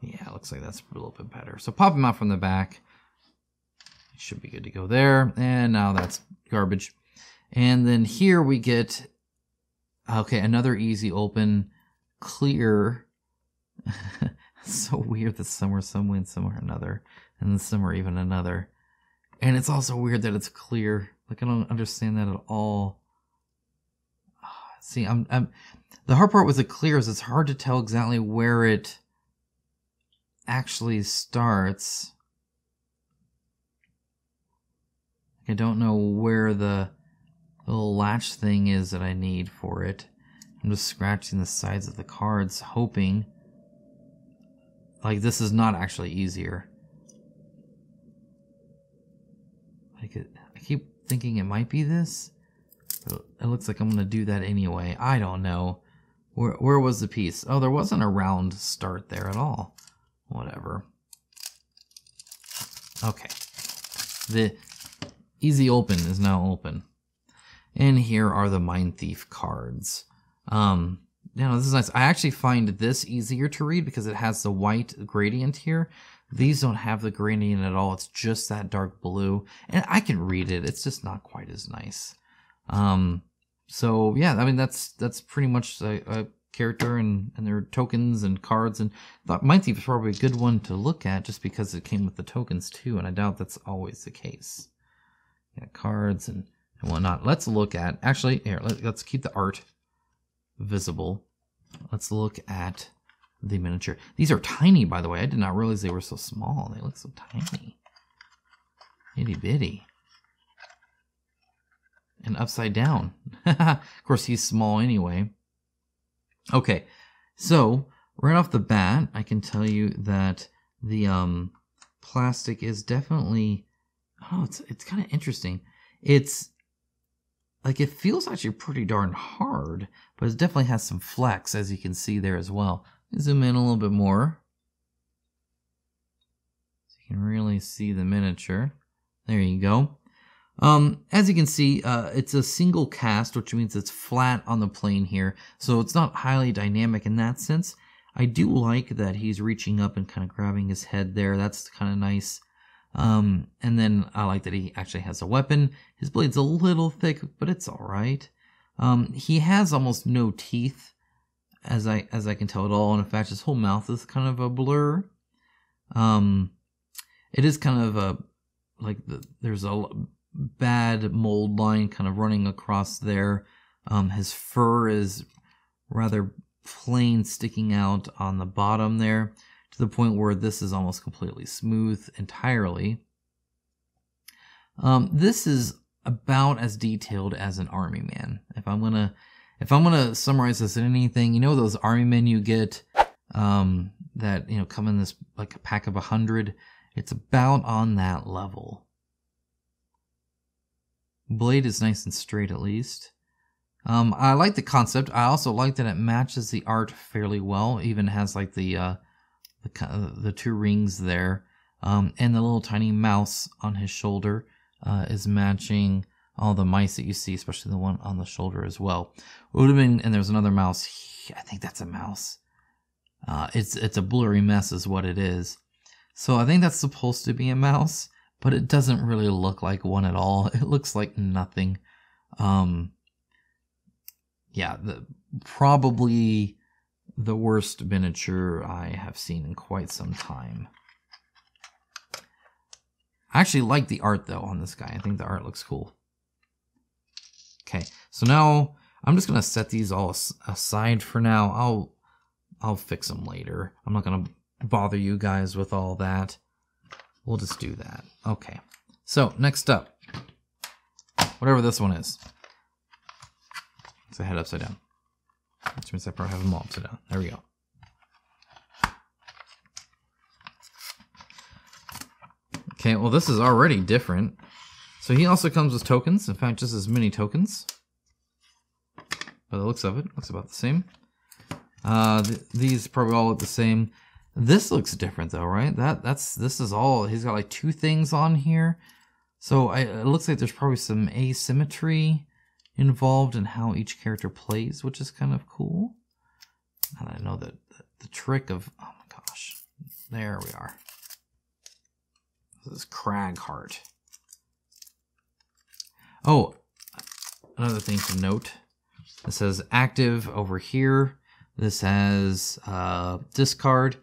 Yeah, it looks like that's a little bit better. So pop them out from the back. It should be good to go there. And now that's garbage. And then here we get, okay, another easy open, clear. So weird that some are some way and some are another. And then some are even another. And it's also weird that it's clear. Like, I don't understand that at all. See, the hard part with the clear is it's hard to tell exactly where it actually starts. I don't know where the little latch thing is that I need for it. I'm just scratching the sides of the cards, hoping. Like, this is not actually easier. Like, I keep thinking it might be this, but it looks like I'm going to do that anyway. I don't know. Where was the piece? Oh, there wasn't a round start there at all. Whatever. Okay. The easy open is now open. And here are the Mind Thief cards. This is nice. I actually find this easier to read because it has the white gradient here. These don't have the gradient at all. It's just that dark blue. And I can read it. It's just not quite as nice. So yeah, I mean, that's pretty much a character and their tokens and cards. And I thought Mind Thief is probably a good one to look at just because it came with the tokens too. And I doubt that's always the case. Yeah, cards and whatnot. Let's look at, actually, here, let's keep the art visible. Let's look at the miniature. These are tiny, by the way. I did not realize they were so small. They look so tiny. Itty bitty. And upside down. Of course, he's small anyway. Okay, so right off the bat, I can tell you that the plastic is definitely, oh, it's kind of interesting. It's like, it feels actually pretty darn hard, but it definitely has some flex, as you can see there as well. Zoom in a little bit more, so you can really see the miniature. There you go. As you can see, it's a single cast, which means it's flat on the plane here, so it's not highly dynamic in that sense. I do like that he's reaching up and kind of grabbing his head there. That's kind of nice. And then I like that he actually has a weapon. His blade's a little thick, but it's all right. He has almost no teeth, as I can tell at all. And in fact, his whole mouth is kind of a blur. It is kind of there's a bad mold line kind of running across there. His fur is rather plain, sticking out on the bottom there, to the point where this is almost completely smooth entirely. This is about as detailed as an army man. If I'm gonna summarize this in anything, you know those army men you get that, you know, come in this like a pack of 100. It's about on that level. Blade is nice and straight, at least. I like the concept. I also like that it matches the art fairly well. It even has like the two rings there, and the little tiny mouse on his shoulder is matching all the mice that you see, especially the one on the shoulder as well. It would have been, and there's another mouse. I think that's a mouse. It's a blurry mess, is what it is. So I think that's supposed to be a mouse, but it doesn't really look like one at all. It looks like nothing. Yeah, probably the worst miniature I have seen in quite some time. I actually like the art, though, on this guy. I think the art looks cool. Okay, so now I'm just going to set these all aside for now. I'll fix them later. I'm not going to bother you guys with all that. We'll just do that. Okay, so next up, whatever this one is. It's a head upside down, which means I probably have them all upside down. There we go. Okay, well, this is already different. So he also comes with tokens. In fact, just as many tokens. By the looks of it, looks about the same. These probably all look the same. This looks different though, right? This is all, he's got like 2 things on here. So it looks like there's probably some asymmetry involved in how each character plays, which is kind of cool. And I know that the trick of, oh my gosh, there we are. This is Crag Heart. Oh, another thing to note. It says active over here. This has discard,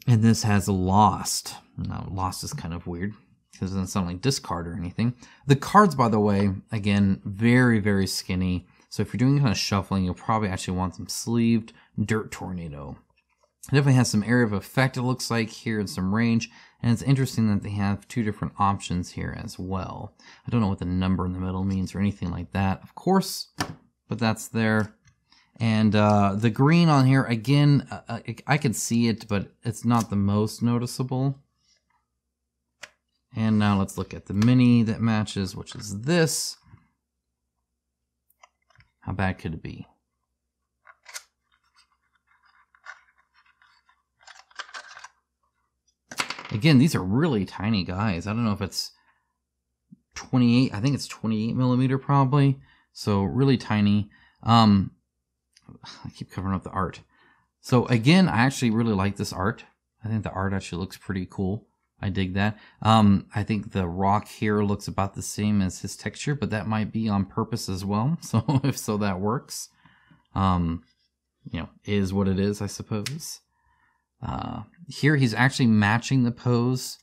and this has lost. Now, lost is kind of weird because it doesn't sound like discard or anything. The cards, by the way, again, very, very skinny. So if you're doing kind of shuffling, you'll probably actually want them sleeved. Dirt Tornado. It definitely has some area of effect, it looks like, here, and some range. And it's interesting that they have 2 different options here as well. I don't know what the number in the middle means or anything like that, of course, but that's there. And the green on here, again, I can see it, but it's not the most noticeable. And now let's look at the mini that matches, which is this. How bad could it be? Again, these are really tiny guys. I don't know if it's 28. I think it's 28 millimeter probably. So really tiny. I keep covering up the art. So again, I actually really like this art. I think the art actually looks pretty cool. I dig that. I think the rock here looks about the same as his texture, but that might be on purpose as well. So if so, that works. You know, is what it is, I suppose. Here he's actually matching the pose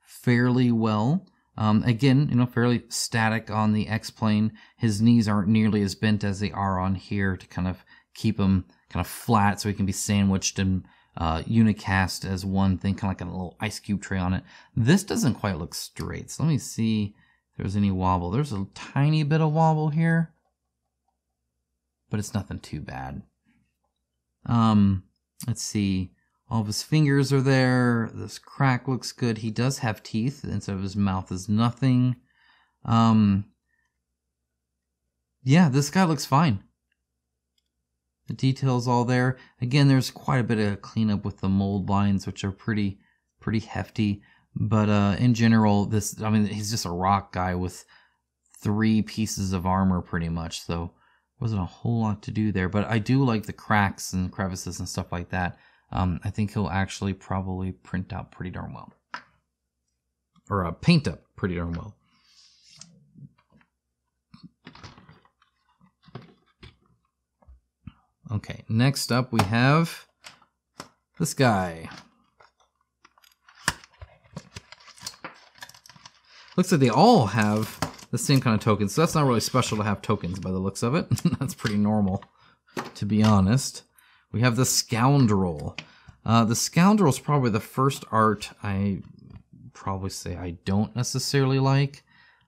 fairly well. Again, you know, fairly static on the X-plane. His knees aren't nearly as bent as they are on here to kind of keep him kind of flat so he can be sandwiched and unicast as one thing, kind of like a little ice cube tray on it. This doesn't quite look straight. So let me see if there's any wobble. There's a tiny bit of wobble here, but it's nothing too bad. Let's see. All of his fingers are there. This crack looks good. He does have teeth, and so his mouth is nothing. Yeah, this guy looks fine. The details all there. Again, there's quite a bit of cleanup with the mold lines, which are pretty hefty. But in general, this, I mean, he's just a rock guy with 3 pieces of armor pretty much. So wasn't a whole lot to do there. But I do like the cracks and crevices and stuff like that. I think he'll actually probably print out pretty darn well. Or paint up pretty darn well. Okay, next up we have this guy. Looks like they all have the same kind of tokens, so that's not really special to have tokens by the looks of it. That's pretty normal, to be honest. We have the Scoundrel. The Scoundrel is probably the first art I probably say I don't necessarily like.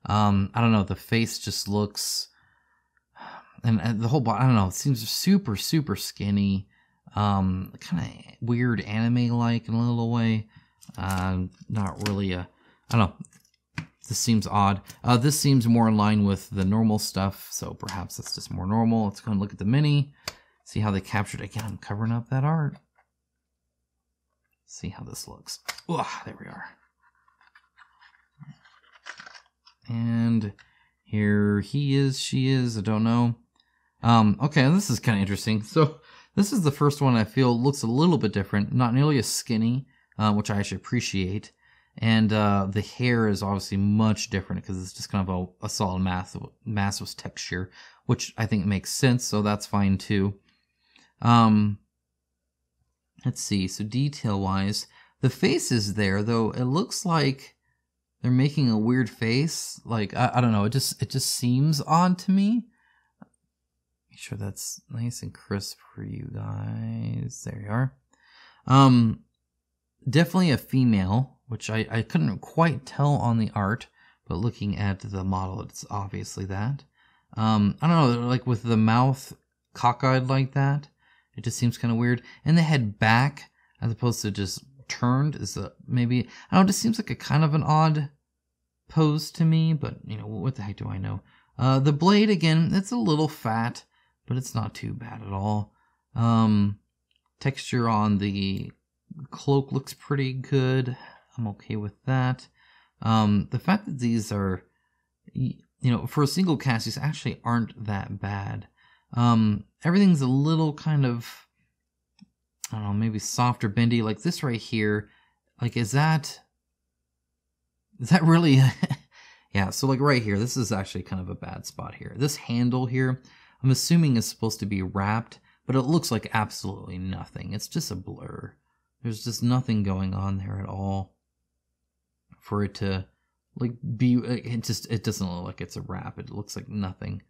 I don't know, the face just looks... And the whole body, I don't know, it seems super skinny. Kind of weird anime-like in a little way. Not really I don't know. This seems odd. This seems more in line with the normal stuff, so perhaps it's just more normal. Let's go and look at the mini. See how they captured it. Again, I'm covering up that art. See how this looks. Ugh, there we are. And here he is, she is, I don't know. Okay, this is kind of interesting. So this is the first one I feel looks a little bit different. Not nearly as skinny, which I actually appreciate. And the hair is obviously much different because it's just kind of a solid massive texture, which I think makes sense, so that's fine too. Let's see, so detail-wise, the face is there, though it looks like they're making a weird face. Like, I don't know, it just seems odd to me. Make sure that's nice and crisp for you guys. There you are. Definitely a female, which I couldn't quite tell on the art, but looking at the model, it's obviously that. I don't know, like with the mouth cockeyed like that, it just seems kind of weird. And the head back, as opposed to just turned, is maybe, I don't know, it just seems like a kind of an odd pose to me, but, you know, what the heck do I know? The blade, again, it's a little fat, but it's not too bad at all. Texture on the cloak looks pretty good. I'm okay with that. The fact that these are, you know, for a single cast, these actually aren't that bad. Everything's a little kind of, I don't know, maybe soft or bendy. Like this right here, like is that really... Yeah, so like right here, this is actually kind of a bad spot here. This handle here, I'm assuming is supposed to be wrapped, but it looks like absolutely nothing. It's just a blur. There's just nothing going on there at all for it to like be, it doesn't look like it's a wrap. It looks like nothing.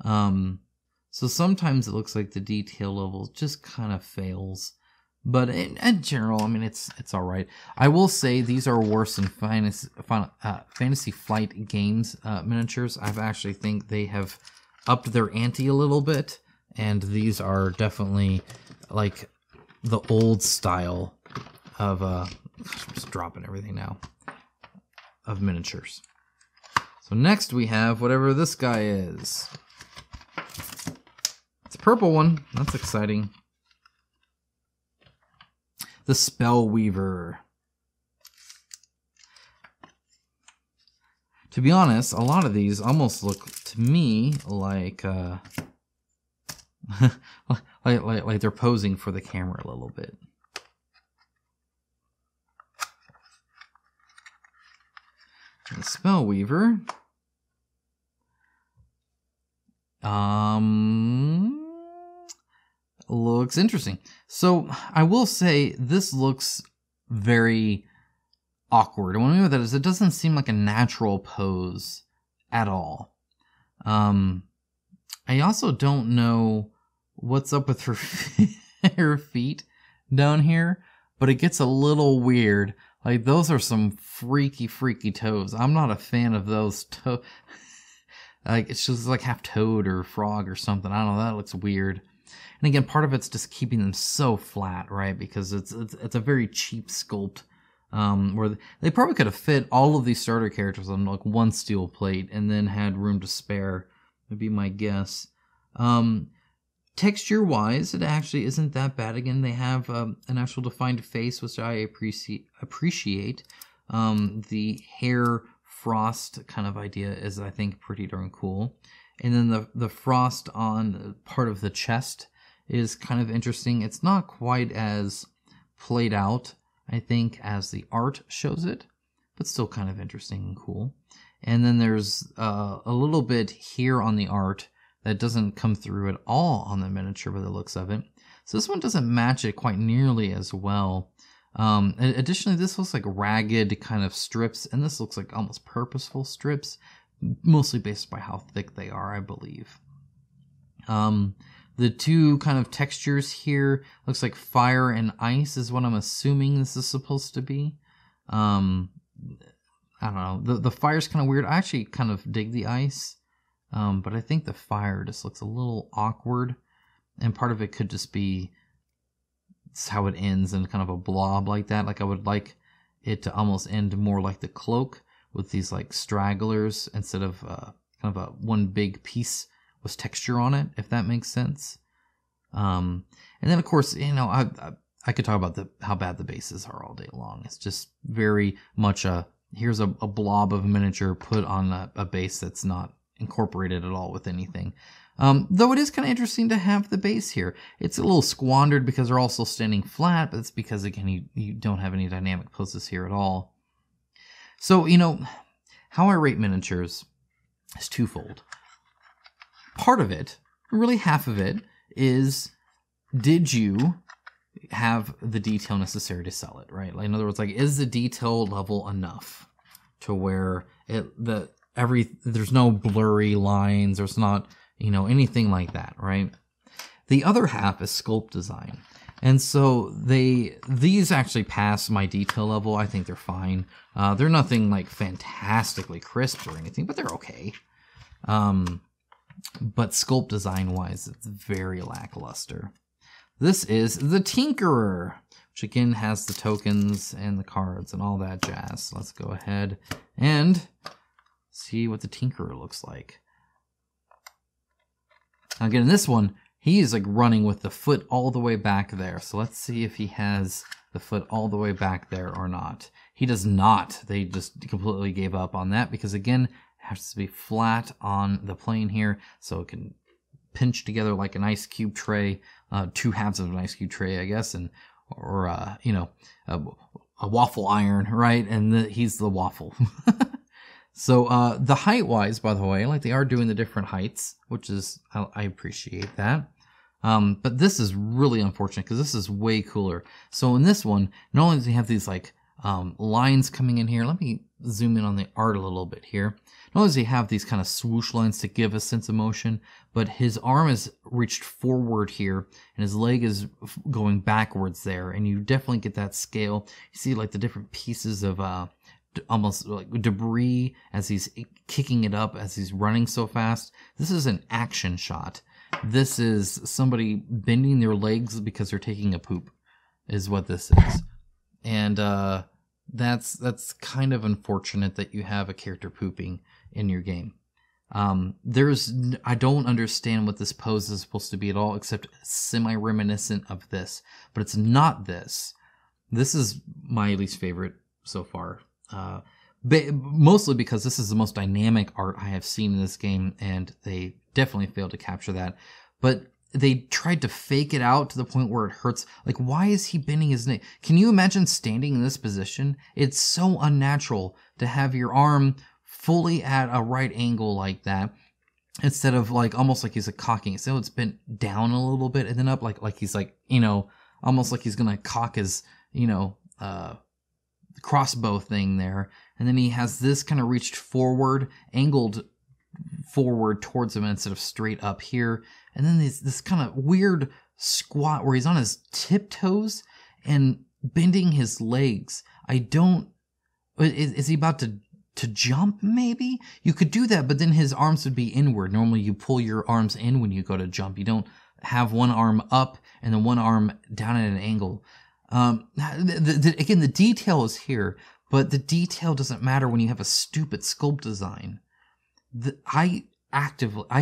So sometimes it looks like the detail level just kind of fails. But in general, I mean, it's all right. I will say these are worse than Fantasy Flight Games miniatures. I actually think they have upped their ante a little bit, and these are definitely like the old style of I'm just dropping everything now, of miniatures. So next we have whatever this guy is. It's a purple one. That's exciting. The Spellweaver. To be honest, a lot of these almost look to me like like they're posing for the camera a little bit. The Spellweaver. Looks interesting. So I will say this looks very awkward. And what I mean by that is it doesn't seem like a natural pose at all. I also don't know what's up with her feet down here, but it gets a little weird. Like those are some freaky toes. I'm not a fan of those toes. Like it's just like half toad or frog or something. I don't know. That looks weird. And again, part of it's just keeping them so flat, right? Because it's a very cheap sculpt, where they probably could have fit all of these starter characters on like one steel plate and then had room to spare, would be my guess. Texture-wise, it actually isn't that bad. Again, they have an actual defined face, which I appreciate. The hair frost kind of idea is, I think, pretty darn cool. And then the frost on part of the chest is kind of interesting. It's not quite as played out, I think, as the art shows it, but still kind of interesting and cool. And then there's a little bit here on the art that doesn't come through at all on the miniature by the looks of it. So this one doesn't match it quite nearly as well. Additionally, this looks like ragged kind of strips, and this looks like almost purposeful strips, mostly based by how thick they are, I believe. The two kind of textures here, looks like fire and ice is what I'm assuming this is supposed to be. I don't know. The fire's kind of weird. I actually kind of dig the ice, but I think the fire just looks a little awkward, and part of it could just be how it ends in kind of a blob like that. Like I would like it to almost end more like the cloak, with these like stragglers instead of kind of a one big piece with texture on it, if that makes sense. And then of course, you know, I could talk about how bad the bases are all day long. It's just very much here's a blob of miniature put on a base that's not incorporated at all with anything. Though it is kind of interesting to have the base here. It's a little squandered because they're all still standing flat, but it's because, again, you don't have any dynamic poses here at all. So, you know, how I rate miniatures is twofold. Part of it, really half of it, is did you have the detail necessary to sell it, right? Like, in other words, like, is the detail level enough to where there's no blurry lines, there's not, you know, anything like that, right? The other half is sculpt design. And so these actually pass my detail level. I think they're fine. They're nothing like fantastically crisp or anything, but they're okay. But sculpt design wise, it's very lackluster. This is the Tinkerer, which again has the tokens and the cards and all that jazz. So let's go ahead and see what the Tinkerer looks like. Again, in this one, He is like running with the foot all the way back there. So let's see if he has the foot all the way back there or not. He does not. They just completely gave up on that because, again, it has to be flat on the plane here so it can pinch together like an ice cube tray, 2 halves of an ice cube tray, I guess, and or a waffle iron, right? And he's the waffle. So the height-wise, by the way, like they are doing the different heights, which is I appreciate that. But this is really unfortunate because this is way cooler. So in this one, not only does he have these like lines coming in here. Let me zoom in on the art a little bit here. Not only does he have these kind of swoosh lines to give a sense of motion, but his arm is reached forward here, and his leg is going backwards there, and you definitely get that scale. You see like the different pieces of almost like debris as he's kicking it up as he's running so fast. This is an action shot. This is somebody bending their legs because they're taking a poop, is what this is. And that's kind of unfortunate that you have a character pooping in your game. I don't understand what this pose is supposed to be at all, except semi-reminiscent of this. But it's not this. This is my least favorite so far. Mostly because this is the most dynamic art I have seen in this game, and they definitely failed to capture that. But they tried to fake it out to the point where it hurts. Like, why is he bending his neck? Can you imagine standing in this position? It's so unnatural to have your arm fully at a right angle like that, instead of like almost like he's cocking. So it's bent down a little bit and then up like he's like, almost like he's gonna cock his, crossbow thing there. And then he has this kind of reached forward, angled forward towards him instead of straight up here. And then this kind of weird squat where he's on his tiptoes and bending his legs. Is he about to jump maybe? You could do that, but then his arms would be inward. Normally you pull your arms in when you go to jump. You don't have one arm up and then one arm down at an angle. Again, the detail is here, but the detail doesn't matter when you have a stupid sculpt design. I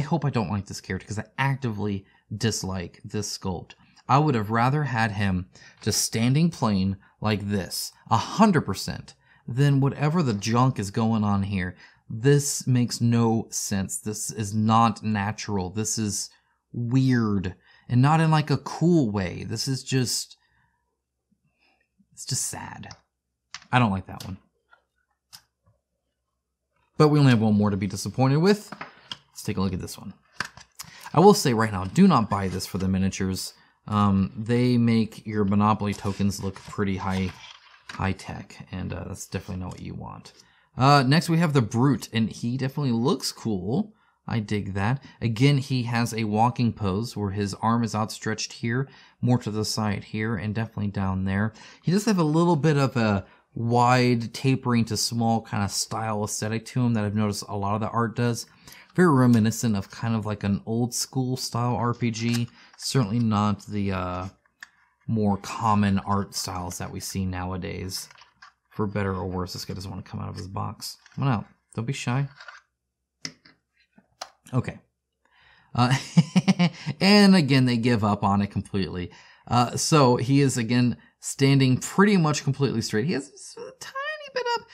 hope I don't like this character because I actively dislike this sculpt. I would have rather had him just standing plain like this, 100%, than whatever the junk is going on here. This makes no sense. This is not natural. This is weird, and not in like a cool way. This is just... it's just sad. I don't like that one. But we only have one more to be disappointed with. Let's take a look at this one. I will say right now, do not buy this for the miniatures. They make your Monopoly tokens look pretty high tech, and that's definitely not what you want. Next we have the Brute, and he definitely looks cool. I dig that. Again, he has a walking pose where his arm is outstretched here, more to the side here, and definitely down there. He does have a little bit of a wide, tapering to small kind of style aesthetic to him that I've noticed a lot of the art does. Very reminiscent of kind of like an old school style RPG. Certainly not the more common art styles that we see nowadays. For better or worse, this guy doesn't want to come out of his box. Come on out. Don't be shy. Okay. And again, they give up on it completely. So he is again standing pretty much completely straight. He has a tiny bit up.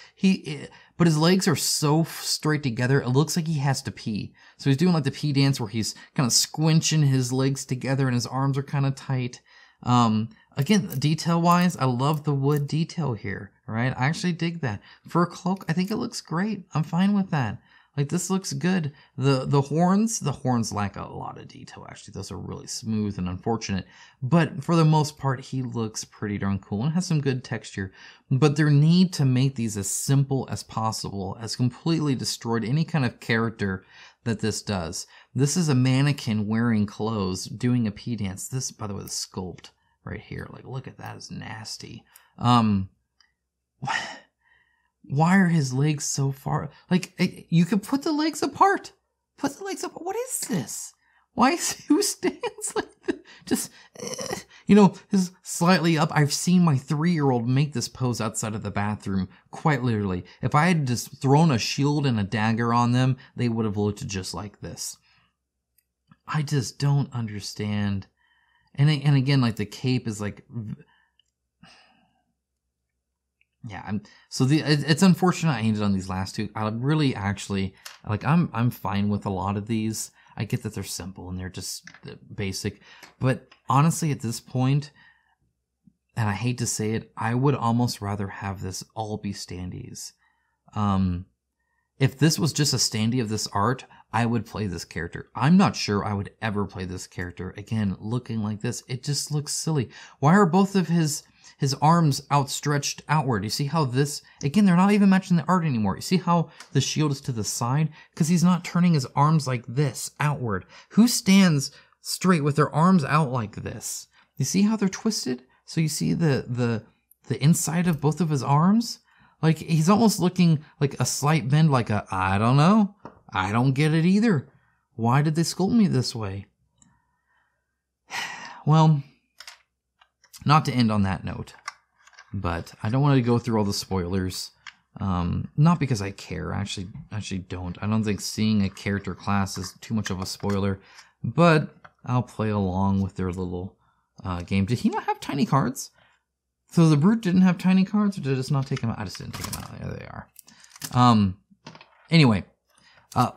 But his legs are so straight together, it looks like he has to pee. So he's doing like the pee dance where he's kind of squinching his legs together and his arms are kind of tight. Again, detail-wise, I love the wood detail here, right? I actually dig that. For a cloak, I think it looks great. I'm fine with that. Like, this looks good. The horns lack a lot of detail, actually. Those are really smooth and unfortunate. But for the most part, he looks pretty darn cool and has some good texture. But their need to make these as simple as possible has completely destroyed any kind of character that this does. This is a mannequin wearing clothes, doing a pee dance. This, by the way, the sculpt right here. Like, look at that. It's nasty. Why are his legs so far? Like, you could put the legs apart. Put the legs apart. What is this? Why is who stands like this? Just, is slightly up. I've seen my 3-year-old make this pose outside of the bathroom, quite literally. If I had just thrown a shield and a dagger on them, they would have looked just like this. I just don't understand. And again, like the cape is like, yeah. It's unfortunate I ended on these last two. I really actually like. I'm fine with a lot of these. I get that they're simple and they're just basic, but honestly, at this point, and I hate to say it, I would almost rather have this all be standees. If this was just a standee of this art, I would play this character. I'm not sure I would ever play this character. Again, looking like this, it just looks silly. Why are both of his arms outstretched outward? You see how this, again, they're not even matching the art anymore. You see how the shield is to the side? Because he's not turning his arms like this, outward. Who stands straight with their arms out like this? You see how they're twisted? So you see the inside of both of his arms? Like, he's almost looking like a slight bend, like a, I don't know. I don't get it either. Why did they sculpt me this way? Well, not to end on that note, but I don't want to go through all the spoilers. Not because I care. I actually don't. I don't think seeing a character class is too much of a spoiler, but I'll play along with their little game. Did he not have tiny cards? So the Brute didn't have tiny cards, or did I just not take them out? I just didn't take them out. There they are. Anyway,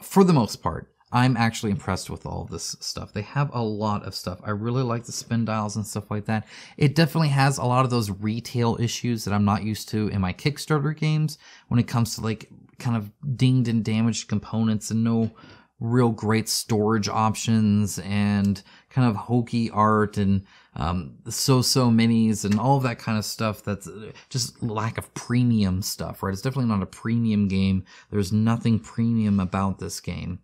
for the most part, I'm actually impressed with all this stuff. They have a lot of stuff. I really like the spin dials and stuff like that. It definitely has a lot of those retail issues that I'm not used to in my Kickstarter games when it comes to like kind of dinged and damaged components and no real great storage options and kind of hokey art and so minis and all of that kind of stuff. That's just lack of premium stuff, right? It's definitely not a premium game. There's nothing premium about this game.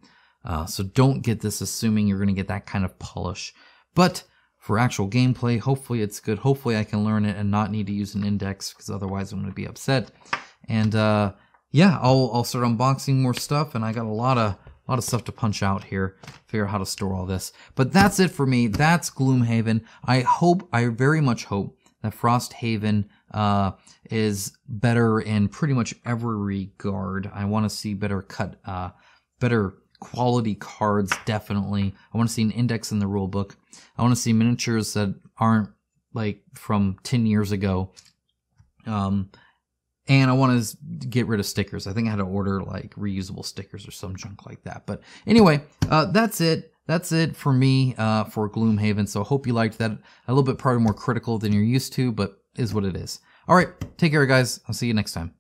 So don't get this assuming you're going to get that kind of polish. But for actual gameplay, hopefully it's good. Hopefully I can learn it and not need to use an index, because otherwise I'm going to be upset. And yeah, I'll start unboxing more stuff, and I got a lot of stuff to punch out here, figure out how to store all this. But that's it for me. That's Gloomhaven. I very much hope that Frosthaven is better in pretty much every regard. I want to see better better quality cards, definitely. I want to see an index in the rulebook. I want to see miniatures that aren't like from 10 years ago. And I want to get rid of stickers. I think I had to order like reusable stickers or some junk like that. But anyway, that's it. That's it for me for Gloomhaven. So I hope you liked that. A little bit probably more critical than you're used to, but is what it is. All right, take care, guys. I'll see you next time.